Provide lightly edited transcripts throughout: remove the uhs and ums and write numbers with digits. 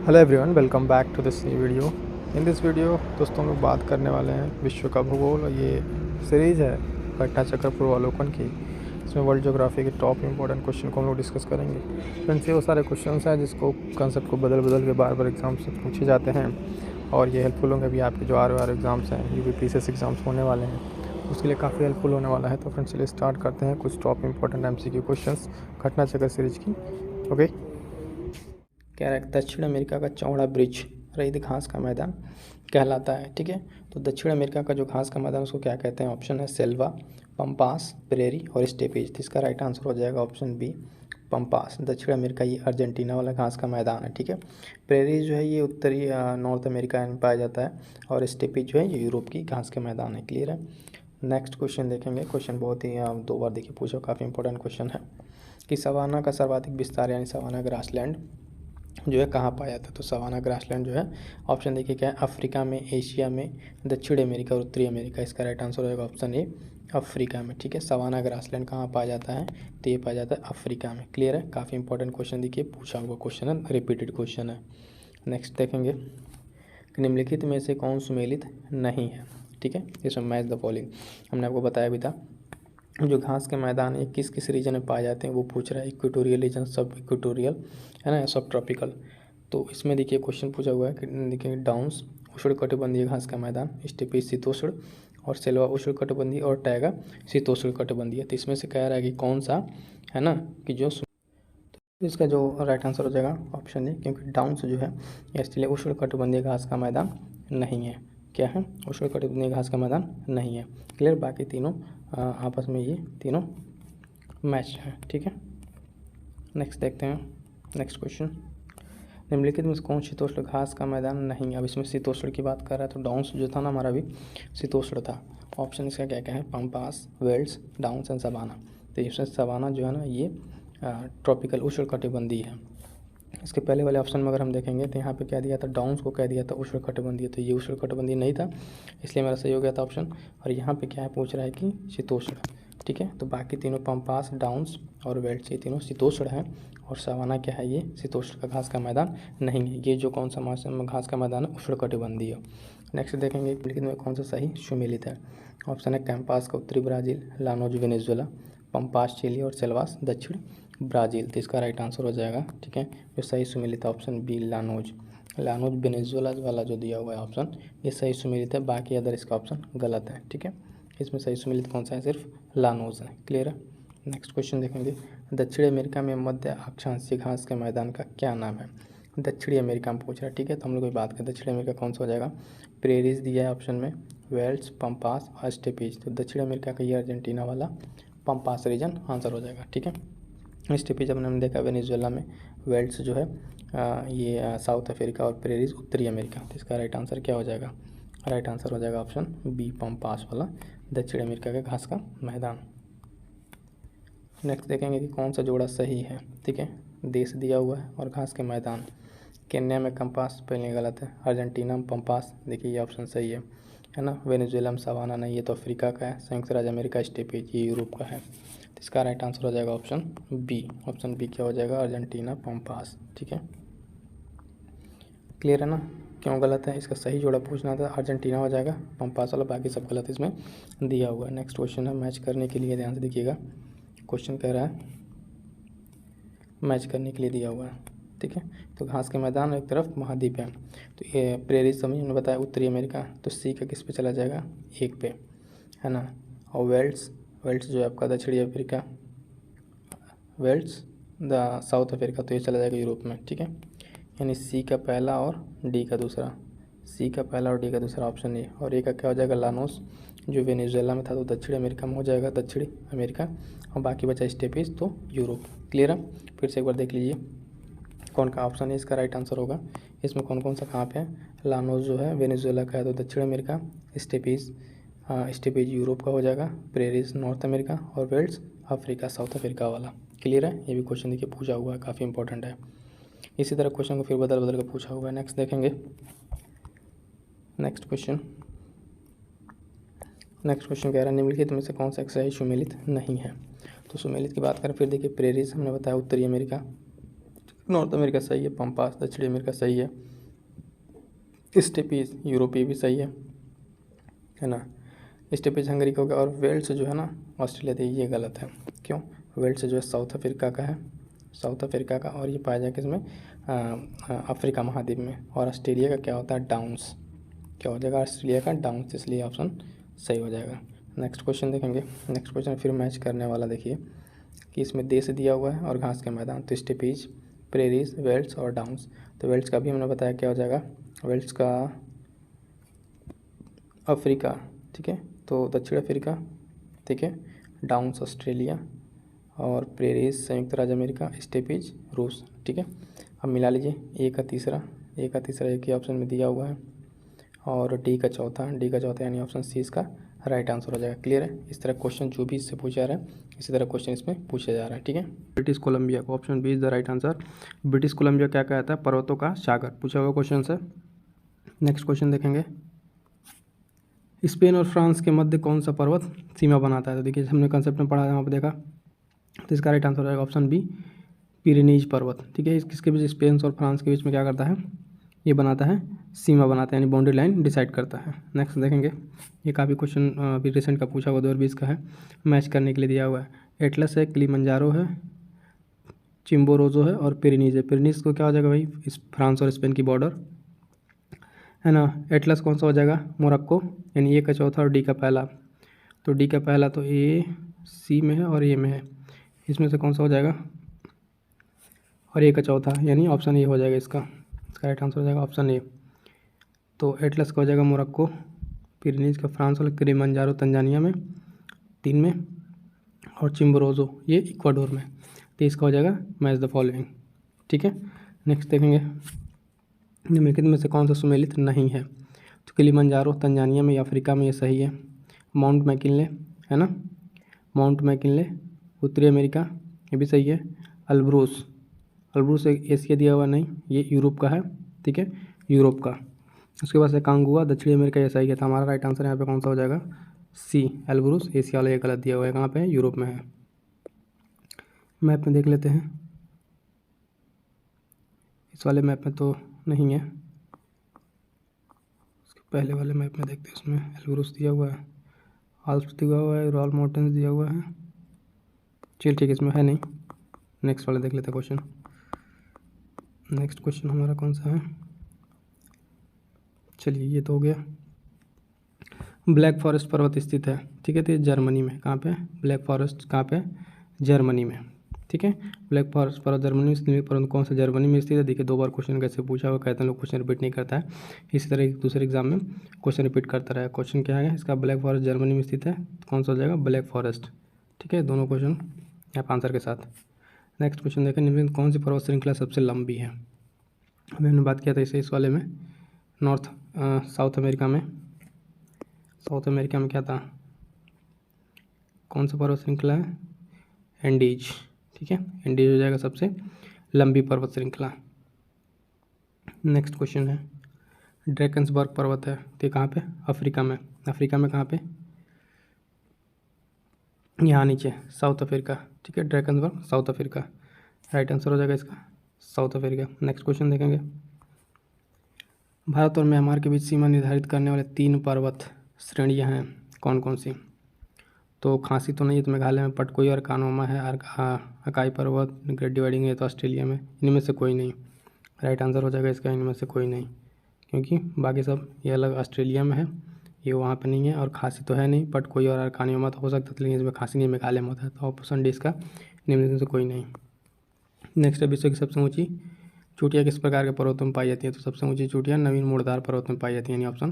Hello everyone, welcome back to this new video. In this video दोस्तों हम लोग बात करने वाले हैं विश्व का भूगोल। ये सीरीज़ है घटनाचक्र पूर्वावलोकन की। इसमें वर्ल्ड ज्योग्राफी के टॉप इंपॉर्टेंट क्वेश्चन को हम लोग डिस्कस करेंगे। फ्रेंड्स, ये वो सारे क्वेश्चन हैं जिसको कंसेप्ट को बदल बदल के बार बार एग्जाम से पूछे जाते हैं और ये हेल्पफुल होंगे भी आपके जो आर एग्ज़ाम्स हैं, यूपीपीसीएस एग्ज़ाम्स होने वाले हैं, उसके लिए काफ़ी हेल्पफुल होने वाला है। तो फ्रेंड्स चलिए स्टार्ट करते हैं कुछ टॉप इंपॉर्टेंट एमसीक्यू क्वेश्चंस घटनाचक्र सीरीज की। ओके, कह रहा है दक्षिण अमेरिका का चौड़ा ब्रिज रईद घास का मैदान कहलाता है। ठीक है, तो दक्षिण अमेरिका का जो घास का मैदान उसको क्या कहते हैं? ऑप्शन है सेल्वा, पंपास, प्रेरी और स्टेपेज। तो इसका राइट आंसर हो जाएगा ऑप्शन बी, पंपास। दक्षिण अमेरिका ये अर्जेंटीना वाला घास का मैदान है। ठीक है, प्रेरी जो है ये उत्तरी नॉर्थ अमेरिका में पाया जाता है और स्टेपेज जो है ये यूरोप की घास के मैदान है। क्लियर है। नेक्स्ट क्वेश्चन देखेंगे। क्वेश्चन बहुत ही 2 बार देखिए पूछो, काफ़ी इंपॉर्टेंट क्वेश्चन है कि सवाना का सर्वाधिक विस्तार यानी सवाना ग्रासलैंड जो है कहाँ पाया जाता है? तो सवाना ग्रासलैंड जो है ऑप्शन देखिए क्या है? अफ्रीका में, एशिया में, दक्षिण अमेरिका और उत्तरी अमेरिका। इसका राइट आंसर हो जाएगा ऑप्शन ए, अफ्रीका में। ठीक है, सवाना ग्रासलैंड कहाँ पाया जाता है? तो ये पाया जाता है अफ्रीका में। क्लियर है। काफ़ी इंपॉर्टेंट क्वेश्चन देखिए पूछा हुआ क्वेश्चन है, रिपीटेड क्वेश्चन है। नेक्स्ट देखेंगे, निम्नलिखित में से कौन सुमेलित नहीं है? ठीक है, इसमें मैच द फॉलोइंग हमने आपको बताया भी था। जो घास के मैदान है किस किस रीजन में पाए जाते हैं वो पूछ रहा है। इक्वेटोरियल रीजन, सब इक्वेटोरियल है ना, सब ट्रॉपिकल। तो इसमें देखिए क्वेश्चन पूछा हुआ है कि देखिए डाउन्स उष्णकटिबंधीय घास का मैदान, स्टेपी शीतोष्ण और सेल्वा उष्णकटिबंधीय और टैगा शीतोष्ण कटिबंधीय। तो इसमें से कह रहा है कि कौन सा है ना कि जो तो इसका जो राइट आंसर हो जाएगा ऑप्शन ए, क्योंकि डाउन्स जो है ये इसलिए उष्णकटिबंधीय घास का मैदान नहीं है। क्या है? उष्णकटिबंधीय घास का मैदान नहीं है। क्लियर। बाकी तीनों आपस में ये तीनों मैच है। ठीक है, नेक्स्ट देखते हैं। नेक्स्ट क्वेश्चन, निम्नलिखित में से कौन शीतोष्ण घास का मैदान नहीं है? अब इसमें शीतोष्ण की बात कर रहा है तो डाउन्स जो था ना हमारा भी शीतोष्ण था। ऑप्शन इसका क्या क्या है? Pampas, Velds, Downs and Savanna. तो इसमें सवाना जो है ना ये ट्रॉपिकल उष्णकटिबंधीय है। इसके पहले वाले ऑप्शन में अगर हम देखेंगे तो यहाँ पे क्या दिया था? डाउन्स को क्या दिया था? उष्णकटिबंधीय। तो ये उष्णकटिबंधीय नहीं था, इसलिए मेरा सही हो गया था ऑप्शन। और यहाँ पे क्या है पूछ रहा है कि शीतोष्ण। ठीक है, तो बाकी तीनों पंपास, डाउन्स और वेल्ट्स ये तीनों शीतोष्ण है और सवाना क्या है? ये शीतोष्ण का घास का मैदान नहीं है। ये जो कौन सा मौसम घास का मैदान है? उष्णकटिबंधीय। नेक्स्ट देखेंगे लेकिन में कौन सा सही सुमेलित है? ऑप्शन है कैंपास का उत्तरी Brazil, Llanos Venezuela, Pampas Chile और सेल्वास दक्षिण ब्राज़ील। तो इसका राइट आंसर हो जाएगा, ठीक है, जो सही सुमेलित है option B, Llanos. Llanos Venezuela वाला जो दिया हुआ है ऑप्शन ये सही सुमेलित है, बाकी अदर इसका ऑप्शन गलत है। ठीक है, इसमें सही सुमेलित कौन सा है? सिर्फ लानोज है। क्लियर है। नेक्स्ट क्वेश्चन देखेंगे, दक्षिण अमेरिका में मध्य अक्षांशीय घास के मैदान का क्या नाम है? दक्षिणी अमेरिका में पूछ रहा है। ठीक है, तो हम लोग बात करें दक्षिण अमेरिका कौन सा हो जाएगा? प्रेरीज दिया है ऑप्शन में, वेल्स, पंपास और स्टेपेज। तो दक्षिण अमेरिका का ये अर्जेंटीना वाला पंपास रीजन आंसर हो जाएगा। ठीक है, स्टेपेज अपने हमने देखा वेनेजुएला में, वेल्स जो है ये साउथ अफ्रीका और प्रेरीज उत्तरी अमेरिका। तो इसका राइट आंसर क्या हो जाएगा? राइट आंसर हो जाएगा ऑप्शन बी, पंपास वाला दक्षिण अमेरिका का घास का मैदान। नेक्स्ट देखेंगे कि कौन सा जोड़ा सही है। ठीक है, देश दिया हुआ है और घास के मैदान। केन्या में कंपास पहले गलत है, अर्जेंटीना में पंपास देखिए ये ऑप्शन सही है ना। वेनेजुएला में सवाना नहीं, ये तो अफ्रीका का है। संयुक्त राज्य अमेरिका स्टेपेज ये यूरोप का है। तो इसका राइट आंसर हो जाएगा ऑप्शन बी। ऑप्शन बी क्या हो जाएगा? Argentina pampas. ठीक है, क्लियर है ना। क्यों गलत है? इसका सही जोड़ा पूछना था, अर्जेंटीना हो जाएगा पंपास वाला, बाकी सब गलत इसमें दिया हुआ है। नेक्स्ट क्वेश्चन है, मैच करने के लिए ध्यान से देखिएगा। क्वेश्चन कह रहा है मैच करने के लिए दिया हुआ है। ठीक है, तो घास के मैदान एक तरफ महाद्वीप है, तो ये प्रेरी समझ मैंने बताया उत्तरी अमेरिका, तो सी का किस पे चला जाएगा? एक पे, है ना। और वेल्स, वेल्स जो है आपका दक्षिणी Africa, Velds the South Africa, तो ये चला जाएगा यूरोप में। ठीक है, यानी सी का पहला और डी का दूसरा, सी का पहला और डी का दूसरा ऑप्शन ए। और ए का क्या हो जाएगा? लानोस जो वेनेजुएला में था तो दक्षिण अमेरिका में हो जाएगा, दक्षिणी अमेरिका। और बाकी बचा स्टेपीज तो यूरोप। क्लियर है। फिर से एक बार देख लीजिए कौन का ऑप्शन है इसका राइट आंसर होगा। इसमें कौन कौन सा कहाँ पे है? लानोस जो है वेनेजुएला का है तो दक्षिण अमेरिका, स्टेपीज स्टेपीज यूरोप का हो जाएगा, प्रेरीज नॉर्थ अमेरिका और वेल्स अफ्रीका साउथ अफ्रीका वाला। क्लियर है। ये भी क्वेश्चन देखिए पूछा हुआ है, काफ़ी इंपॉर्टेंट है। इसी तरह क्वेश्चन को फिर बदल बदल कर पूछा हुआ है। नेक्स्ट देखेंगे। नेक्स्ट क्वेश्चन कह रहा है निम्नलिखित में से कौन सा सही सुमेलित नहीं है? तो सुमेलित की बात करें फिर देखिए, प्रेरीज हमने बताया उत्तरी अमेरिका, नॉर्थ अमेरिका सही है, पम्पास दक्षिणी अमेरिका सही है, स्टेपीज यूरोपीय भी सही है ना। स्टेपीज हंगरी का हो गया, और वेल्स जो है ना ऑस्ट्रेलिया थी, ये गलत है। क्यों? वेल्स जो है साउथ अफ्रीका का है, साउथ अफ्रीका का, और ये पाया जाएगा इसमें अफ्रीका महाद्वीप में। और ऑस्ट्रेलिया का क्या होता है? डाउन्स। क्या हो जाएगा? ऑस्ट्रेलिया का डाउन्स, इसलिए ऑप्शन सही हो जाएगा। नेक्स्ट क्वेश्चन देखेंगे। नेक्स्ट क्वेश्चन फिर मैच करने वाला देखिए कि इसमें देश दिया हुआ है और घास के मैदान, तो स्टेपीज, प्रेरीज, वेल्स और डाउन्स। तो वेल्स का भी हमने बताया क्या हो जाएगा, वेल्स का अफ्रीका, ठीक है, तो दक्षिण अफ्रीका, ठीक है, डाउन्स ऑस्ट्रेलिया, और प्रेरीज संयुक्त राज्य अमेरिका, स्टेपीज रूस, ठीक है। अब मिला लीजिए, ए का तीसरा एक ही ऑप्शन में दिया हुआ है, और डी का चौथा यानी ऑप्शन सी इसका राइट आंसर हो जाएगा। क्लियर है? इस तरह क्वेश्चन जो भी इससे पूछा जा रहा है, इसी तरह क्वेश्चन इसमें पूछा जा रहा है, ठीक है। British Columbia, option B is the right answer. British Columbia क्या कहता है? पर्वतों का सागर, पूछा हुआ क्वेश्चन है। नेक्स्ट क्वेश्चन देखेंगे, स्पेन और फ्रांस के मध्य कौन सा पर्वत सीमा बनाता है? तो देखिए हमने कंसेप्ट में पढ़ा है, वहाँ पर देखा, तो इसका राइट आंसर हो जाएगा ऑप्शन बी, पिरेनीज पर्वत, ठीक है। किसके बीच? स्पेन और फ्रांस के बीच में क्या करता है? ये बनाता है, सीमा बनाता है, यानी बाउंड्री लाइन डिसाइड करता है। नेक्स्ट देखेंगे, ये काफ़ी क्वेश्चन अभी रिसेंट का पूछा हुआ 2020 का है, मैच करने के लिए दिया हुआ है। एटलस है, किलिमंजारो है, चिम्बोरोजो है, और पिरेनीज है। पिरेनीज को क्या हो जाएगा भाई? इस फ्रांस और स्पेन की बॉर्डर है ना। एटलस कौन सा हो जाएगा? मोरक्को, यानी ए का चौथा और डी का पहला। तो डी का पहला तो ए सी में है और ए में है, इसमें से कौन सा हो जाएगा? और ए का चौथा, यानी ऑप्शन ए हो जाएगा इसका राइट आंसर हो जाएगा ऑप्शन ए। तो एटलस का हो जाएगा मोरक्को, पिरेनीज का फ्रांस, और किलिमंजारो तंजानिया में 3 में, और चिम्बोरोजो ये इक्वाडोर में। तो इसका हो जाएगा मैच द फॉलोइंग, ठीक है। नेक्स्ट देखेंगे, निम्नलिखित में से कौन सा सुमेलित नहीं है? तो किलिमंजारो तंजानिया में या अफ्रीका में, ये सही है। माउंट मैकिनले है ना, माउंट मैकिनले उत्तरी अमेरिका, ये भी सही है। अल्ब्रूस एशिया दिया हुआ नहीं, ये यूरोप का है, ठीक है, यूरोप का। उसके बाद से कांगुआ दक्षिणी अमेरिका, ये सही है। तो हमारा राइट आंसर यहाँ पे कौन सा हो जाएगा? सी, एल्ब्रूस एशिया वाला, ये गलत दिया हुआ है। कहाँ पे है? यूरोप में है। मैप में देख लेते हैं, इस वाले मैप में तो नहीं है, उसके पहले वाले मैप में देखते हैं, उसमें एल्ब्रूस दिया हुआ है, आल्प्स दिया हुआ है, उराल माउंटेन्स दिया हुआ है। चल ठीक है, इसमें है नहीं। नेक्स्ट वाले देख लेते हैं क्वेश्चन। नेक्स्ट क्वेश्चन हमारा कौन सा है? चलिए ये तो हो गया। ब्लैक फॉरेस्ट पर्वत स्थित है, ठीक है, तो ये जर्मनी में। कहाँ पे? ब्लैक फॉरेस्ट कहाँ पे? जर्मनी में, ठीक है। ब्लैक फॉरेस्ट पर्वत जर्मनी में स्थित, परंतु कौन सा जर्मनी में स्थित है? देखिए 2 बार क्वेश्चन कैसे पूछा हुआ, कहते हैं लोग क्वेश्चन रिपीट नहीं करता है, इसी तरह दूसरे एग्जाम में क्वेश्चन रिपीट करता रहा। क्वेश्चन क्या है इसका? ब्लैक फॉरेस्ट जर्मनी में स्थित है, तो कौन सा हो जाएगा? ब्लैक फॉरेस्ट, ठीक है। दोनों क्वेश्चन यहाँ आंसर के साथ। नेक्स्ट क्वेश्चन देखें, निम्नलिखित कौन सी पर्वत श्रृंखला सबसे लंबी है? हमने बात किया था इस वाले में, साउथ अमेरिका में क्या था? कौन सा पर्वत श्रृंखला है? एंडीज, ठीक है, एंडीज हो जाएगा सबसे लंबी पर्वत श्रृंखला। नेक्स्ट क्वेश्चन है, ड्रैकन्सबर्ग पर्वत है, तो कहाँ पे? अफ्रीका में। अफ्रीका में कहाँ पे? यहाँ नीचे, साउथ अफ्रीका, ठीक है, Drakensberg south Africa, right answer हो जाएगा इसका साउथ अफ्रीका। नेक्स्ट क्वेश्चन देखेंगे, भारत और म्यांमार के बीच सीमा निर्धारित करने वाले 3 पर्वत श्रेणियाँ हैं, कौन कौन सी? तो खांसी तो नहीं है, तो मेघालय में पटकोई और कानोमा है, अकाई पर्वत, ग्रेट डिवाइडिंग है तो ऑस्ट्रेलिया में, इनमें से कोई नहीं। राइट आंसर हो जाएगा इसका इनमें से कोई नहीं, क्योंकि बाकी सब ये अलग ऑस्ट्रेलिया में है, ये वहाँ पे नहीं है, और खांसी तो है नहीं, पटकोई और कानोमा तो हो सकता है, लेकिन इसमें खांसी नहीं, मेघालय में होता है, तो ऑप्शन डी इसका निम्न में से कोई नहीं। नेक्स्ट है, विश्व की सबसे ऊँची चोटियाँ किस प्रकार के पर्वतों में पाई जाती है? तो सबसे ऊँची चोटियाँ नवीन मोड़दार पर्वत में पाई जाती हैं, यानी ऑप्शन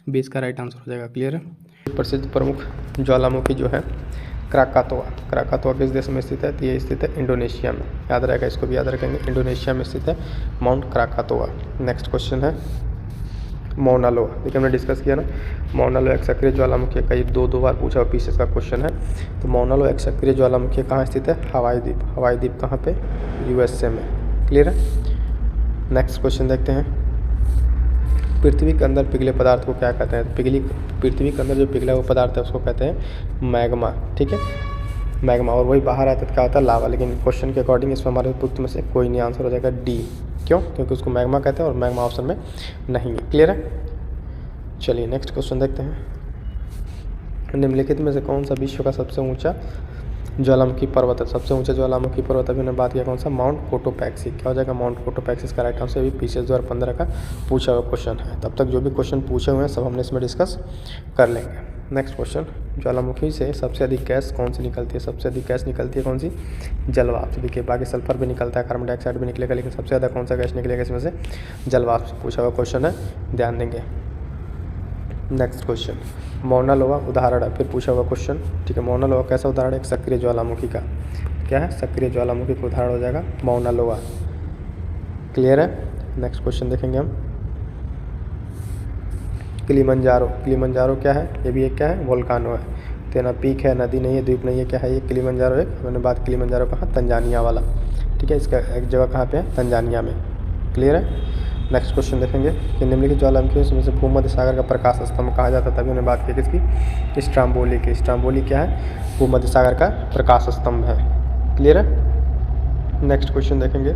बी इसका राइट आंसर हो जाएगा। क्लियर है। प्रसिद्ध प्रमुख ज्वालामुखी जो है क्राकातोआ किस देश में स्थित है? तो ये स्थित है इंडोनेशिया में, याद रहेगा, इसको भी याद रखेंगे, इंडोनेशिया में स्थित है माउंट क्राकातोआ। नेक्स्ट क्वेश्चन है मौना लोआ, देखिए हमने डिस्कस किया ना, मौना लोआ एक सक्रिय ज्वालामुखी है, कई 2 बार पूछा हुआ पीछे का क्वेश्चन है। तो मौना लोआ एक सक्रिय ज्वालामुखी कहाँ स्थित है? हवाई द्वीप कहाँ पे? USA में। क्लियर है। नेक्स्ट क्वेश्चन देखते हैं, पृथ्वी के अंदर पिघले पदार्थ को क्या कहते हैं? पृथ्वी के अंदर जो पिघला हुआ पदार्थ है उसको कहते हैं मैग्मा, ठीक है। मैग्मा, और वही बाहर आता तो क्या होता है लावा। लेकिन क्वेश्चन के अकॉर्डिंग इसमें हमारे उपयुक्त में से कोई नहीं, आंसर हो जाएगा डी। क्यों? क्योंकि उसको मैग्मा कहते हैं और मैग्मा ऑप्शन में नहीं है। क्लियर है? चलिए नेक्स्ट क्वेश्चन देखते हैं। निम्नलिखित में से कौन सा विश्व का सबसे ऊंचा ज्वालामुखी पर्वत है? सबसे ऊंचा ज्वालामुखी पर्वत अभी हमने बात किया कौन सा? Mount Cotopaxi. क्या हो जाएगा? माउंट कोटोपैक्सी का राइट आंसर। अभी पीसीएस 2015 का पूछा हुआ क्वेश्चन है। तब तक जो भी क्वेश्चन पूछे हुए हैं सब हमने इसमें डिस्कस कर लेंगे। नेक्स्ट क्वेश्चन, ज्वालामुखी से सबसे अधिक गैस कौन सी निकलती है? सबसे अधिक गैस निकलती है कौन सी? जलवाष्प। देखिए बाकी सल्फर भी निकलता है, कार्बन डाइऑक्साइड भी निकलेगा, लेकिन सबसे ज़्यादा कौन सा गैस निकलेगा इसमें से? जलवाष्प। पूछा हुआ क्वेश्चन है, ध्यान देंगे। नेक्स्ट क्वेश्चन, मौना लोवा उदाहरण है, फिर पूछा हुआ क्वेश्चन। ठीक है, मौना लोवा कैसा उदाहरण है? एक सक्रिय ज्वालामुखी का। क्या है? सक्रिय ज्वालामुखी का उदाहरण हो जाएगा मौना लोवा। क्लियर है? नेक्स्ट क्वेश्चन देखेंगे हम। किलिमंजारो। किलिमंजारो क्या है? ये भी एक क्या है? वोल्कानो है। तो ना पीक है, नदी नहीं है, द्वीप नहीं है, क्या है ये? किलिमंजारो एक। मैंने बात किलिमंजारो कहाँ? तंजानिया वाला। ठीक है, इसका एक जगह कहाँ पे है? तंजानिया में। क्लियर है? नेक्स्ट क्वेश्चन देखेंगे कि निम्नलिखित ज्वालामुखी उसमें से भूमध्य सागर का प्रकाश स्तंभ कहा जाता है। तभी हमने बात की किसकी? स्ट्राम्बोली की। स्ट्राम्बोली क्या है? भूमध्य सागर का प्रकाश स्तंभ है। क्लियर है? नेक्स्ट क्वेश्चन देखेंगे,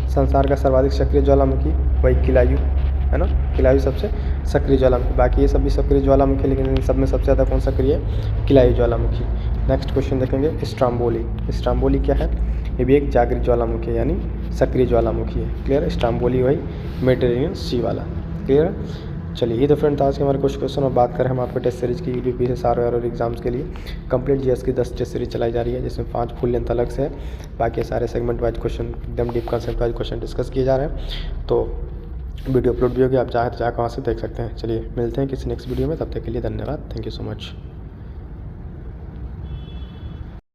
संसार का सर्वाधिक सक्रिय ज्वालामुखी वही किलायु है ना। किलायु सबसे सक्रिय ज्वालामुखी, बाकी ये सब भी सक्रिय ज्वालामुखी, लेकिन इन सब में सबसे ज़्यादा कौन सक्रिय है? किलायु ज्वालामुखी। नेक्स्ट क्वेश्चन देखेंगे, स्ट्राम्बोली। स्ट्राम्बोली क्या है? ये भी एक जागृत ज्वालामुखी है, यानी सक्रिय ज्वालामुखी है। क्लियर है? स्ट्राम्बोली वही मेडिटेरेनियन सी वाला। क्लियर है? चलिए ये तो फ्रेंड था आज के हमारे कुछ क्वेश्चन। और बात करें हम आपके टेस्ट सीरीज की यूपीएससी और एग्जाम्स के लिए कंप्लीट जीएस की 10 टेस्ट सीरीज चलाई जा रही है, जिसमें 5 फुल लेंथ अलग से है। बाकी सारे सेगमेंट वाइज क्वेश्चन, एकदम deep concept wise question discuss किए जा रहे हैं। तो वीडियो अपलोड भी होगी, आप चाहे तो जाकर वहाँ से देख सकते हैं। चलिए मिलते हैं किसी नेक्स्ट वीडियो में, तब तक के लिए धन्यवाद। Thank you so much.